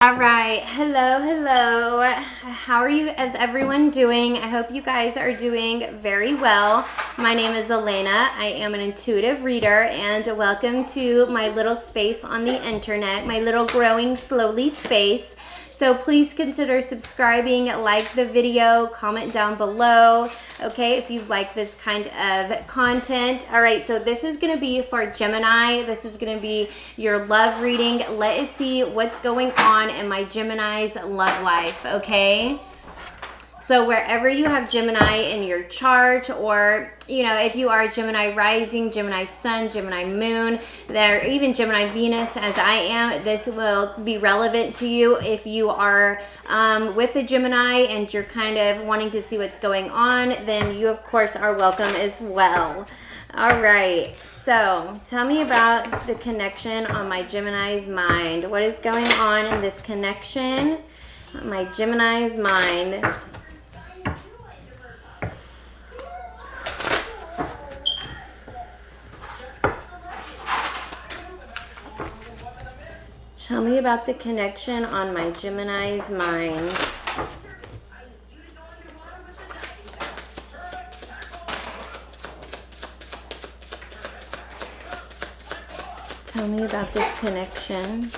All right, hello. How are you? Is everyone doing? I hope you guys are doing very well. My name is Elena. I am an intuitive reader, and welcome to my little space on the internet, my little growing slowly space. So please consider subscribing, like the video, comment down below, okay, if you like this kind of content. All right, so this is going to be for Gemini. This is going to be your love reading. Let us see what's going on in my Gemini's love life, okay? So wherever you have Gemini in your chart, or, you know, if you are Gemini rising, Gemini sun, Gemini moon, there, even Gemini Venus as I am, this will be relevant to you. If you are with a Gemini and you're kind of wanting to see what's going on, then you of course are welcome as well. All right, so tell me about the connection on my Gemini's mind. What is going on in this connection on my Gemini's mind? Tell me about the connection on my Gemini's mind. Tell me about this connection.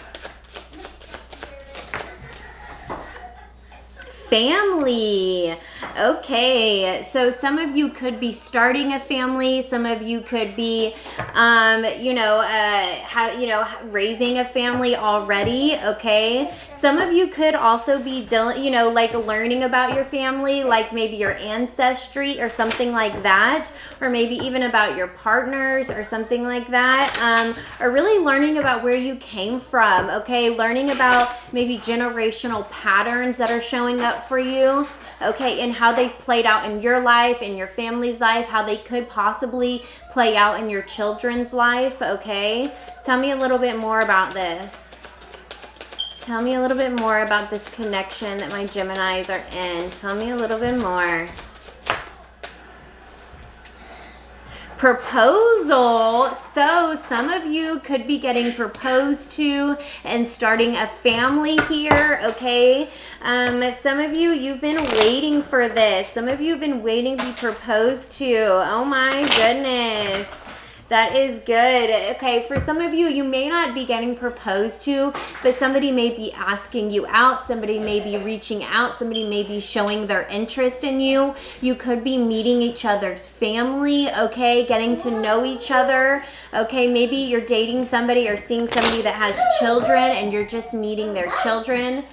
Family. Okay, so some of you could be starting a family. Some of you could be, raising a family already. Okay, some of you could also be, like learning about your family, like maybe your ancestry or something like that, or maybe even about your partners or something like that, or really learning about where you came from. Okay, learning about maybe generational patterns that are showing up for you. Okay, and how they've played out in your life, in your family's life, how they could possibly play out in your children's life, okay? Tell me a little bit more about this. Tell me a little bit more about this connection that my Geminis are in. Tell me a little bit more. Proposal. So some of you could be getting proposed to and starting a family here, okay? Some of you, you've been waiting for this. Some of you have been waiting to be proposed to. Oh my goodness. That is good. Okay, for some of you, you may not be getting proposed to, but somebody may be asking you out. Somebody may be reaching out. Somebody may be showing their interest in you. You could be meeting each other's family, okay, getting to know each other. Okay, maybe you're dating somebody or seeing somebody that has children and you're just meeting their children.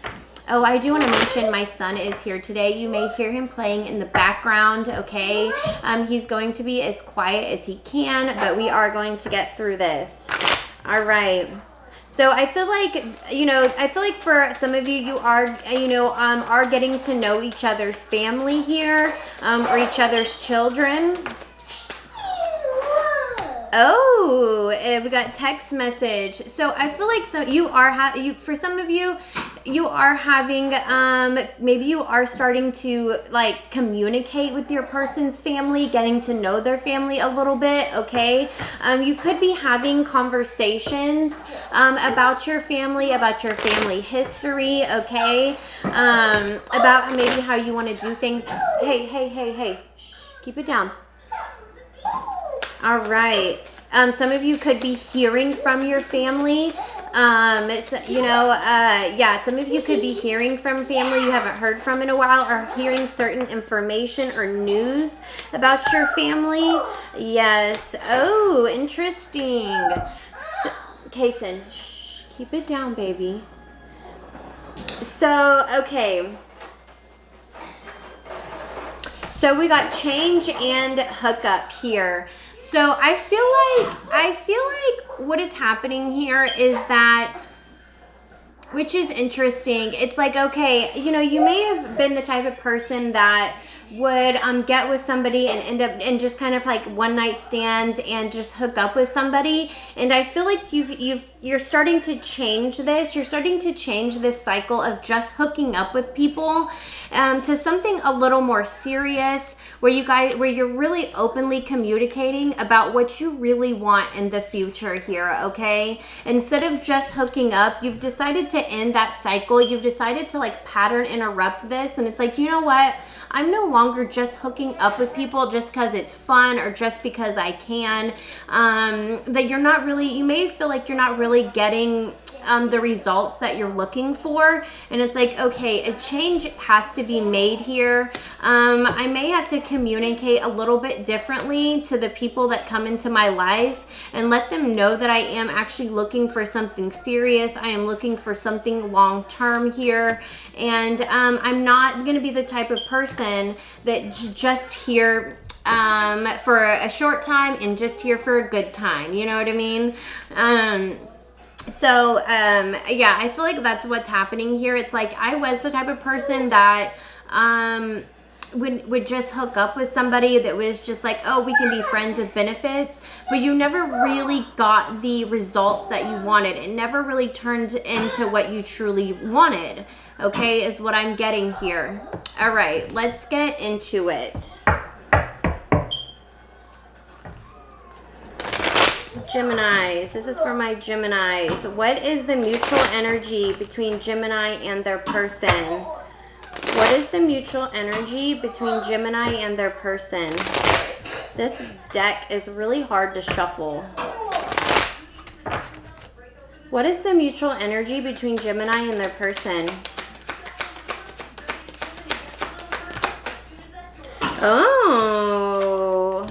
Oh, I do want to mention my son is here today. You may hear him playing in the background, okay? He's going to be as quiet as he can, but we are going to get through this. All right. So I feel like, for some of you, you are, are getting to know each other's family here, or each other's children. Oh, we got text message. So I feel like for some of you, you are having, maybe you are starting to like communicate with your person's family, getting to know their family a little bit, okay? You could be having conversations about your family history, okay? About maybe how you want to do things. Hey, shh, keep it down. All right. Some of you could be hearing from your family. Some of you could be hearing from family you haven't heard from in a while, or hearing certain information or news about your family. Yes. Oh, interesting. So, Kason, shh, keep it down, baby. So, okay. So we got change and hookup here. So I feel like what is happening here is that, which is interesting. It's like, okay, you may have been the type of person that would get with somebody and end up in just kind of like one night stands and just hook up with somebody. And I feel like you've you're starting to change this. You're starting to change this cycle of just hooking up with people to something a little more serious, where you're really openly communicating about what you really want in the future here, okay? Instead of just hooking up, you've decided to end that cycle. You've decided to like pattern interrupt this, and it's like, you know what? I'm no longer just hooking up with people just because it's fun or just because I can. That you're not really, you may feel like you're not really getting the results that you're looking for. And it's like, okay, a change has to be made here. I may have to communicate a little bit differently to the people that come into my life and let them know that I am actually looking for something serious. I am looking for something long term here. And I'm not going to be the type of person that just here for a short time and just here for a good time. You know what I mean? Yeah, I feel like that's what's happening here. It's like I was the type of person that would just hook up with somebody that was just like, oh, we can be friends with benefits, but you never really got the results that you wanted. It never really turned into what you truly wanted, okay, is what I'm getting here. All right, let's get into it. Geminis, this is for my Geminis. What is the mutual energy between Gemini and their person? What is the mutual energy between Gemini and their person? This deck is really hard to shuffle. What is the mutual energy between Gemini and their person? Oh.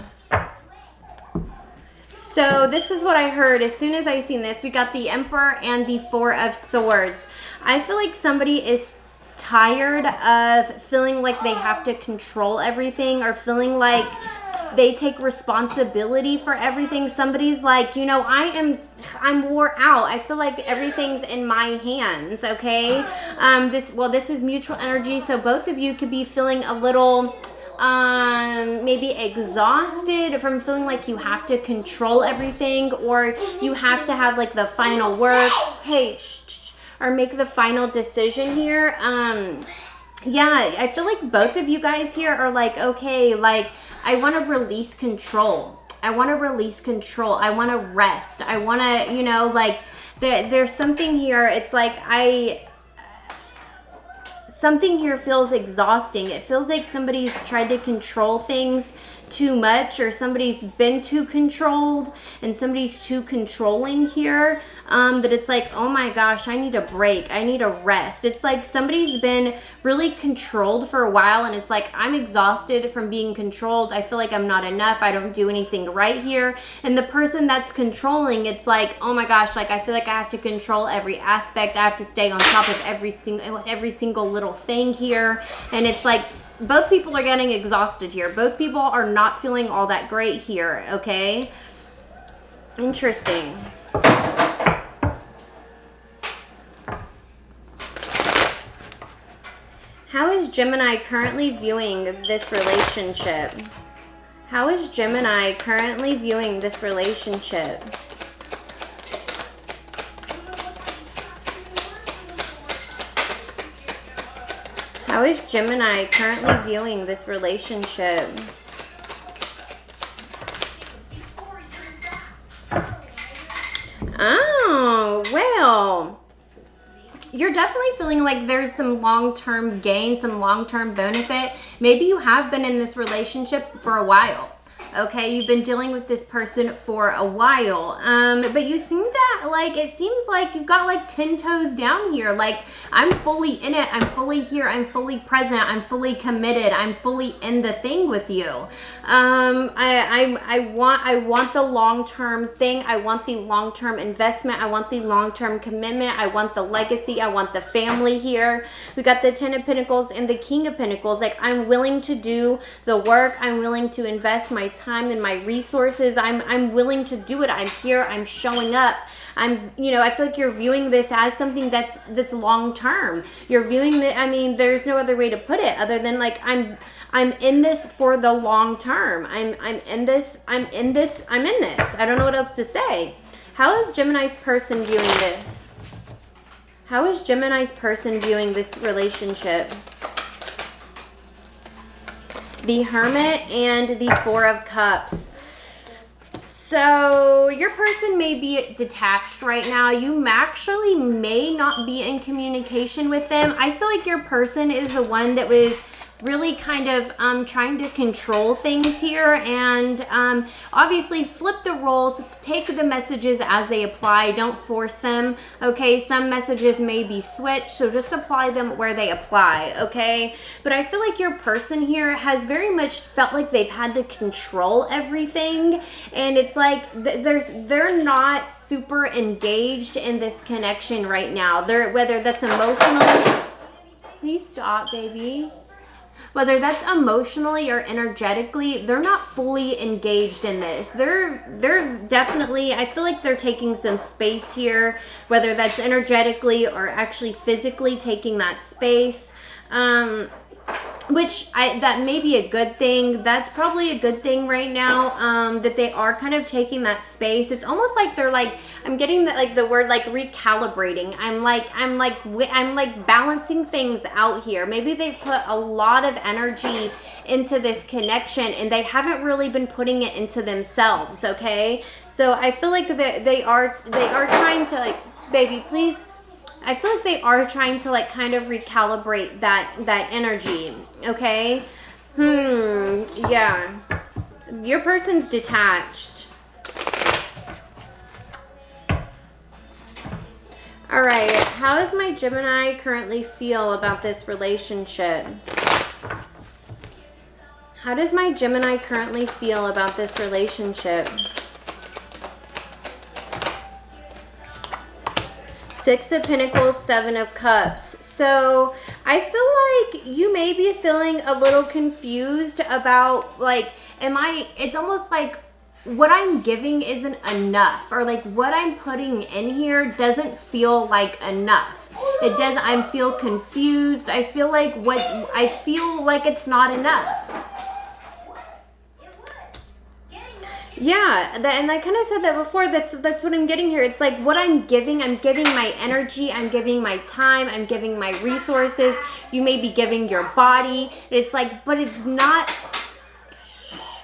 So this is what I heard. As soon as I seen this, we got the Emperor and the Four of Swords. I feel like somebody is tired of feeling like they have to control everything, or feeling like they take responsibility for everything. Somebody's like, you know, I'm wore out. I feel like everything's in my hands, okay? This is mutual energy, so both of you could be feeling a little maybe exhausted from feeling like you have to control everything, or you have to have like the final word, hey, or make the final decision here. Yeah, I feel like both of you guys here are like, okay, like I want to release control. I want to release control. I want to rest. I want to, you know, like there's something here. It's like something here feels exhausting. It feels like somebody's tried to control things too much, or somebody's been too controlled and somebody's too controlling here, that it's like, oh my gosh, I need a break. I need a rest. It's like somebody's been really controlled for a while, and it's like, I'm exhausted from being controlled. I feel like I'm not enough. I don't do anything right here. And the person that's controlling, it's like, oh my gosh, like I feel like I have to control every aspect. I have to stay on top of every single little thing here. And it's like, both people are getting exhausted here. Both people are not feeling all that great here, okay? Interesting. How is Gemini currently viewing this relationship? How is Gemini currently viewing this relationship? How is Gemini currently viewing this relationship? Oh, well, you're definitely feeling like there's some long-term gain, some long-term benefit. Maybe you have been in this relationship for a while. Okay, you've been dealing with this person for a while, but you seem to, like, it seems like you've got like 10 toes down here. Like, I'm fully in it. I'm fully here. I'm fully present. I'm fully committed. I'm fully in the thing with you. I want the long-term thing. I want the long-term investment. I want the long-term commitment. I want the legacy. I want the family here. We got the 10 of Pentacles and the King of Pentacles. Like, I'm willing to do the work. I'm willing to invest my time and my resources. I'm willing to do it. I'm here. I'm showing up. I feel like you're viewing this as something that's long term. You're viewing that, I mean, there's no other way to put it other than like, I'm in this for the long term. I'm in this. I don't know what else to say. How is Gemini's person viewing this? How is Gemini's person viewing this relationship? The Hermit and the Four of Cups. So your person may be detached right now. You actually may not be in communication with them. I feel like your person is the one that was really kind of trying to control things here, and obviously flip the roles, take the messages as they apply, don't force them, okay? Some messages may be switched, so just apply them where they apply, okay? But I feel like your person here has very much felt like they've had to control everything, and it's like they're not super engaged in this connection right now. Whether that's emotionally, please stop, baby. Whether that's emotionally or energetically, they're not fully engaged in this. They're definitely, I feel like they're taking some space here, whether that's energetically or actually physically taking that space. Which that may be a good thing. That's probably a good thing right now, that they are kind of taking that space. It's almost like they're like, I'm getting the word like recalibrating. I'm like balancing things out here. Maybe they put a lot of energy into this connection and they haven't really been putting it into themselves, okay? So I feel like they are trying to, like, baby, please. I feel like they are trying to like kind of recalibrate that energy, okay? Yeah. Your person's detached. All right, how does my Gemini currently feel about this relationship? How does my Gemini currently feel about this relationship? Six of Pentacles, Seven of Cups. So I feel like you may be feeling a little confused about, like, it's almost like what I'm giving isn't enough, or like what I'm putting in here doesn't feel like enough. I feel confused. I feel like it's not enough. Yeah, and I kind of said that before. That's what I'm getting here. It's like what I'm giving my energy, I'm giving my time, I'm giving my resources. You may be giving your body. It's like, but it's not,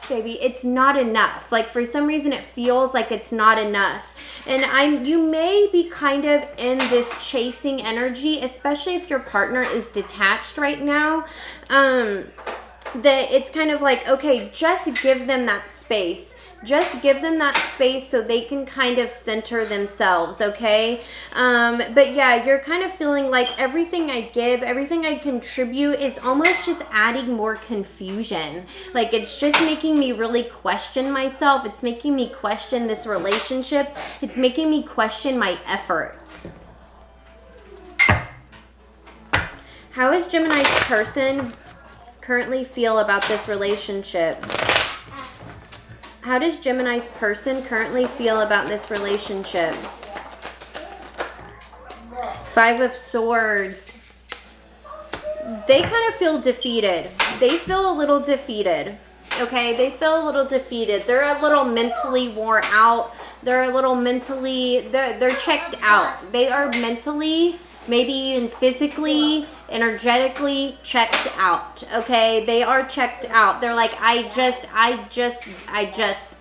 baby, it's not enough. Like for some reason it feels like it's not enough. And you may be kind of in this chasing energy, especially if your partner is detached right now. That it's kind of like, okay, just give them that space. Just give them that space so they can kind of center themselves, okay? But yeah, you're kind of feeling like everything I give, everything I contribute is almost just adding more confusion. Like it's just making me really question myself. It's making me question this relationship. It's making me question my efforts. How is Gemini's person currently feel about this relationship? How does Gemini's person currently feel about this relationship? Five of Swords. They kind of feel defeated. They feel a little defeated. Okay, they feel a little defeated. They're a little mentally worn out. They're a little mentally, they're checked out. They are mentally, maybe even physically, energetically checked out. Okay, they are checked out. They're like, I just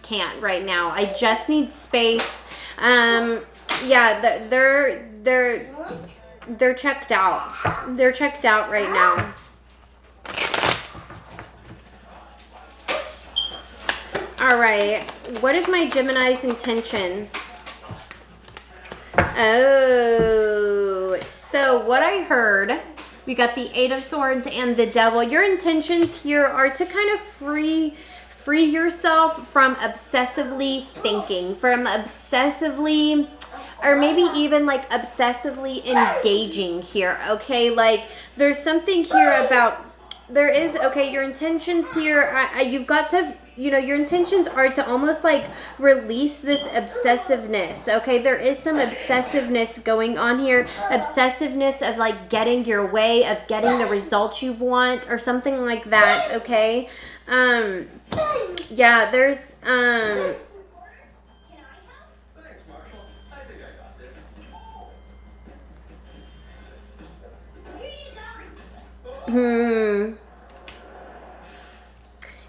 can't right now. I just need space. Yeah, they're checked out. They're checked out right now. All right, what is my Gemini's intentions? Oh, so what I heard, we got the Eight of Swords and the Devil. Your intentions here are to kind of free yourself from obsessively thinking, from obsessively, or maybe even like obsessively engaging here, okay? Like there's something here about, there is, okay, your intentions here, you've got to, you know, your intentions are to almost like release this obsessiveness, okay? There is some obsessiveness going on here, obsessiveness of like getting your way, of getting the results you want or something like that, okay? Yeah, there's,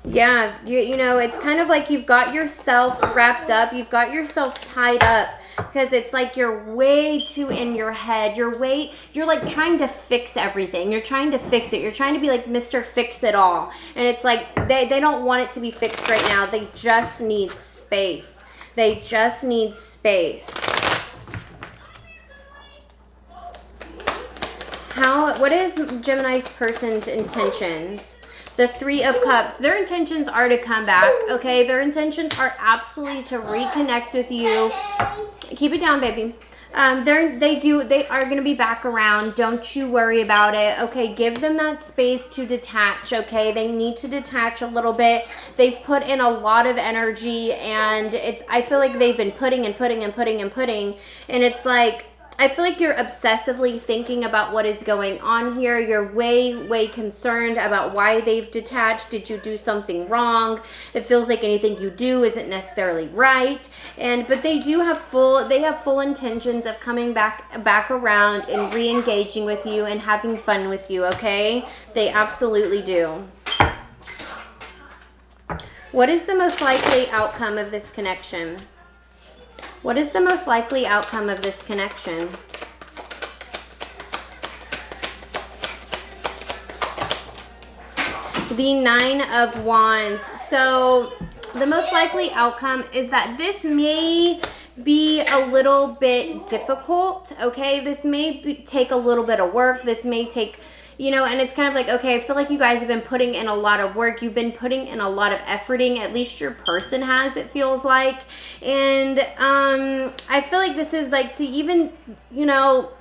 Yeah, you know, it's kind of like you've got yourself wrapped up, you've got yourself tied up, because it's like you're way too in your head. You're like trying to fix everything. You're trying to fix it. You're trying to be like Mr. Fix It All. And it's like they don't want it to be fixed right now. They just need space. They just need space. What is Gemini's person's intentions? The Three of Cups. Their intentions are to come back, okay? Their intentions are absolutely to reconnect with you. Keep it down, baby. They are going to be back around. Don't you worry about it. Okay, give them that space to detach, okay? They need to detach a little bit. They've put in a lot of energy, and I feel like they've been putting, and it's like, I feel like you're obsessively thinking about what is going on here. You're way concerned about why they've detached. Did you do something wrong? It feels like anything you do isn't necessarily right. But they have full intentions of coming back around and re-engaging with you and having fun with you, okay? They absolutely do. What is the most likely outcome of this connection? What is the most likely outcome of this connection? The Nine of Wands. So the most likely outcome is that this may be a little bit difficult, okay? This may take a little bit of work. This may take, you know, and it's kind of like, okay, I feel like you guys have been putting in a lot of work. You've been putting in a lot of efforting. At least your person has, it feels like. And I feel like this is like to even, you know,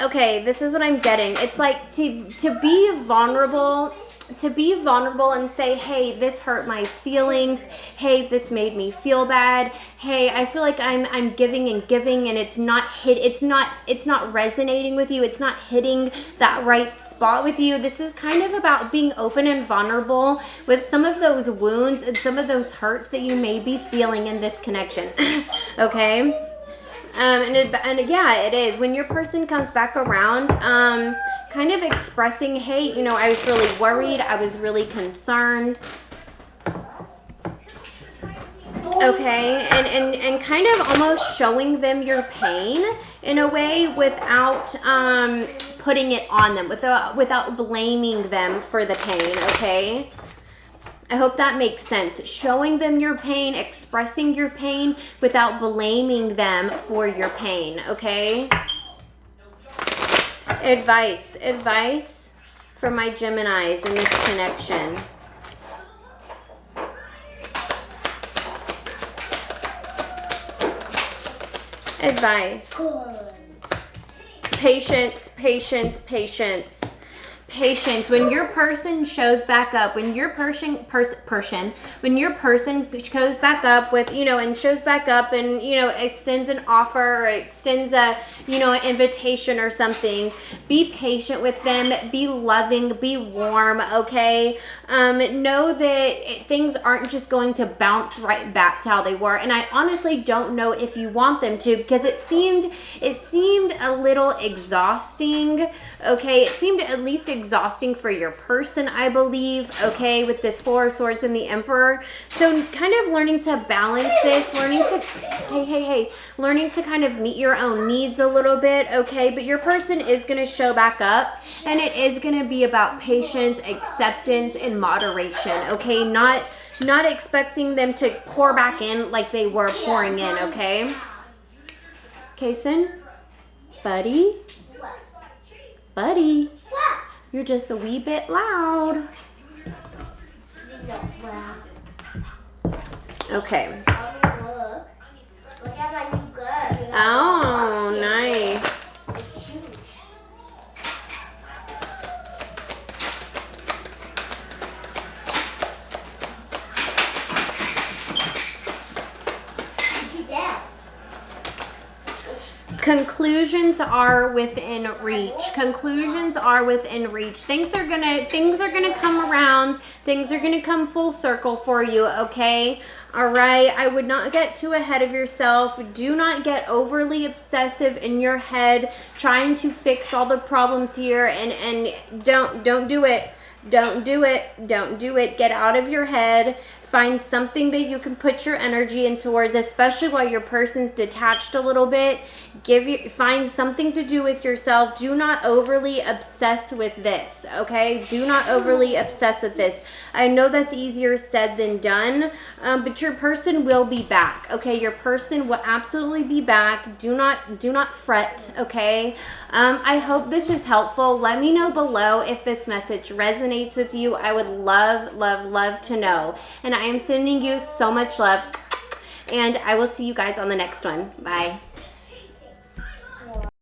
okay, this is what I'm getting. It's like to be vulnerable and say, hey, this hurt my feelings. Hey, this made me feel bad. Hey, I feel like I'm giving and it's not resonating with you. It's not hitting that right spot with you. This is kind of about being open and vulnerable with some of those wounds and some of those hurts that you may be feeling in this connection. Okay? And yeah, it is. When your person comes back around, kind of expressing, hey, you know, I was really worried. I was really concerned. Okay, and kind of almost showing them your pain in a way without putting it on them, without blaming them for the pain, okay? I hope that makes sense. Showing them your pain, expressing your pain without blaming them for your pain, okay? Advice for my Geminis in this connection. Advice. Patience. When your person shows back up, when your person goes back up with, you know, and shows back up and, you know, extends an offer or extends a, you know, an invitation or something, be patient with them, be loving, be warm, okay? Know that things aren't just going to bounce right back to how they were. And I honestly don't know if you want them to, because it seemed a little exhausting, okay? It seemed at least exhausting for your person, I believe, okay, with this Four of Swords and the Emperor. So kind of learning to balance this, learning to kind of meet your own needs a little bit, okay? But your person is going to show back up, and it is going to be about patience, acceptance, and moderation, okay? Not expecting them to pour back in like they were pouring in, okay? Kason, buddy, you're just a wee bit loud. Okay. Oh, nice. Conclusions are within reach. Things are gonna come around. Things are gonna come full circle for you, okay? All right, I would not get too ahead of yourself. Do not get overly obsessive in your head trying to fix all the problems here, and don't do it. Don't do it. Don't do it. Get out of your head. Find something that you can put your energy in towards, especially while your person's detached a little bit. Find something to do with yourself. Do not overly obsess with this, okay? Do not overly obsess with this. I know that's easier said than done, but your person will be back, okay? Your person will absolutely be back. Do not fret, okay? I hope this is helpful. Let me know below if this message resonates with you. I would love to know. And I am sending you so much love, and I will see you guys on the next one. Bye.